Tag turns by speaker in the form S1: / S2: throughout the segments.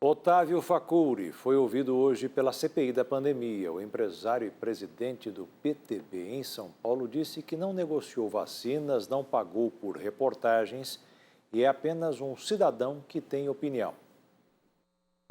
S1: Otávio Facuri foi ouvido hoje pela CPI da pandemia. O empresário e presidente do PTB em São Paulo disse que não negociou vacinas, não pagou por reportagens e é apenas um cidadão que tem opinião.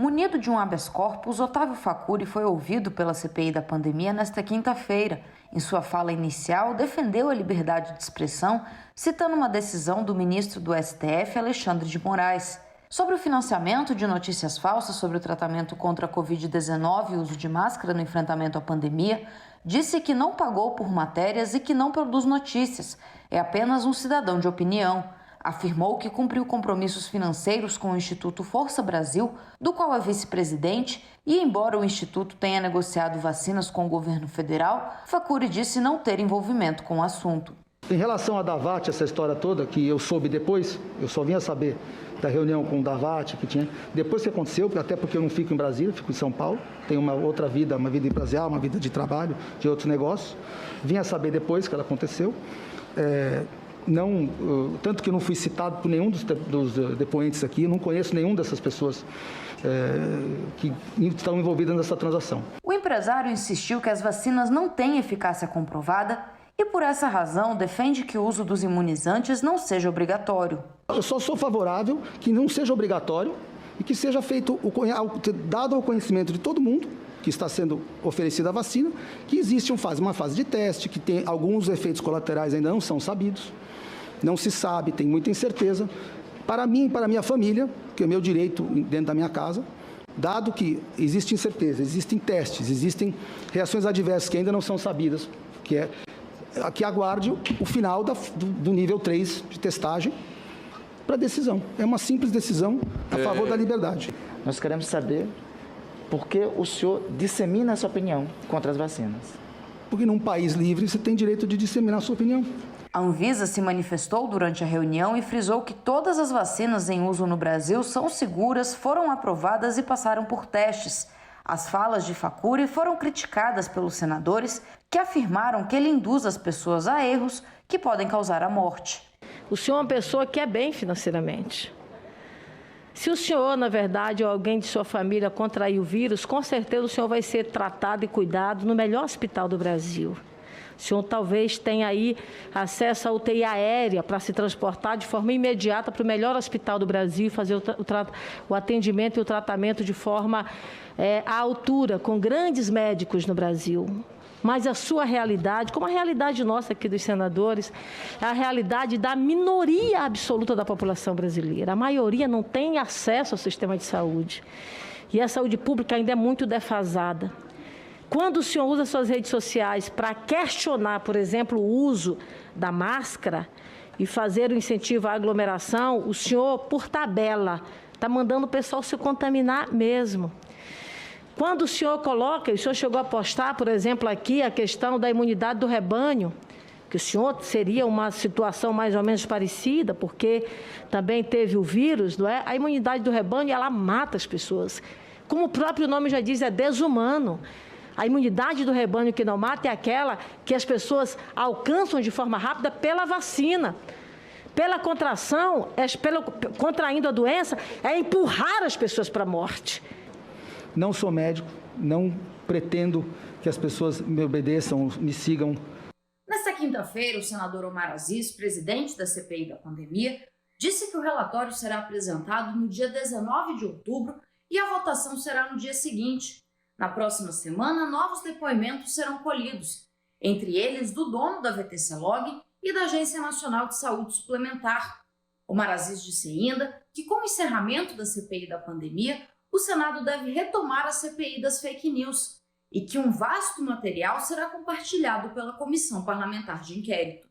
S2: Munido de um habeas corpus, Otávio Facuri foi ouvido pela CPI da pandemia nesta quinta-feira. Em sua fala inicial, defendeu a liberdade de expressão, citando uma decisão do ministro do STF, Alexandre de Moraes. Sobre o financiamento de notícias falsas sobre o tratamento contra a Covid-19 e o uso de máscara no enfrentamento à pandemia, disse que não pagou por matérias e que não produz notícias. É apenas um cidadão de opinião. Afirmou que cumpriu compromissos financeiros com o Instituto Força Brasil, do qual é vice-presidente, e embora o Instituto tenha negociado vacinas com o governo federal, Facuri disse não ter envolvimento com o assunto.
S3: Em relação à Davat, essa história toda, que eu soube depois, eu só vim a saber da reunião com o Davat, que tinha, depois que aconteceu, até porque eu não fico em Brasília, fico em São Paulo, tenho uma outra vida, uma vida empresarial, uma vida de trabalho, de outros negócios, vim a saber depois que ela aconteceu, tanto que eu não fui citado por nenhum dos depoentes aqui, não conheço nenhum dessas pessoas que estão envolvidas nessa transação.
S2: O empresário insistiu que as vacinas não têm eficácia comprovada e, por essa razão, defende que o uso dos imunizantes não seja obrigatório.
S3: Eu só sou favorável que não seja obrigatório e que seja feito, dado ao conhecimento de todo mundo que está sendo oferecida a vacina, que existe uma fase de teste, que tem alguns efeitos colaterais ainda não são sabidos, não se sabe, tem muita incerteza. Para mim e para a minha família, que é meu direito dentro da minha casa, dado que existe incerteza, existem testes, existem reações adversas que ainda não são sabidas, que aguarde o final do nível 3 de testagem para decisão. É uma simples decisão a favor da liberdade.
S4: Nós queremos saber por que o senhor dissemina a sua opinião contra as vacinas.
S3: Porque num país livre você tem direito de disseminar a sua opinião.
S2: A Anvisa se manifestou durante a reunião e frisou que todas as vacinas em uso no Brasil são seguras, foram aprovadas e passaram por testes. As falas de Facuri foram criticadas pelos senadores, que afirmaram que ele induz as pessoas a erros que podem causar a morte.
S5: O senhor é uma pessoa que é bem financeiramente. Se o senhor, na verdade, ou alguém de sua família contrair o vírus, com certeza o senhor vai ser tratado e cuidado no melhor hospital do Brasil. O senhor talvez tenha aí acesso à UTI aérea para se transportar de forma imediata para o melhor hospital do Brasil e fazer o atendimento e o tratamento de forma à altura, com grandes médicos no Brasil. Mas a sua realidade, como a realidade nossa aqui dos senadores, é a realidade da minoria absoluta da população brasileira. A maioria não tem acesso ao sistema de saúde. E a saúde pública ainda é muito defasada. Quando o senhor usa suas redes sociais para questionar, por exemplo, o uso da máscara e fazer o incentivo à aglomeração, o senhor, por tabela, está mandando o pessoal se contaminar mesmo. Quando o senhor coloca, o senhor chegou a postar, por exemplo, aqui a questão da imunidade do rebanho, que o senhor seria uma situação mais ou menos parecida, porque também teve o vírus, não é? A imunidade do rebanho, ela mata as pessoas. Como o próprio nome já diz, é desumano. A imunidade do rebanho que não mata é aquela que as pessoas alcançam de forma rápida pela vacina. Pela contração, contraindo a doença, é empurrar as pessoas para a morte.
S3: Não sou médico, não pretendo que as pessoas me obedeçam, me sigam.
S2: Nesta quinta-feira, o senador Omar Aziz, presidente da CPI da pandemia, disse que o relatório será apresentado no dia 19 de outubro e a votação será no dia seguinte. Na próxima semana, novos depoimentos serão colhidos, entre eles do dono da VTC-Log e da Agência Nacional de Saúde Suplementar. Omar Aziz disse ainda que, com o encerramento da CPI da pandemia, o Senado deve retomar a CPI das fake news e que um vasto material será compartilhado pela Comissão Parlamentar de Inquérito.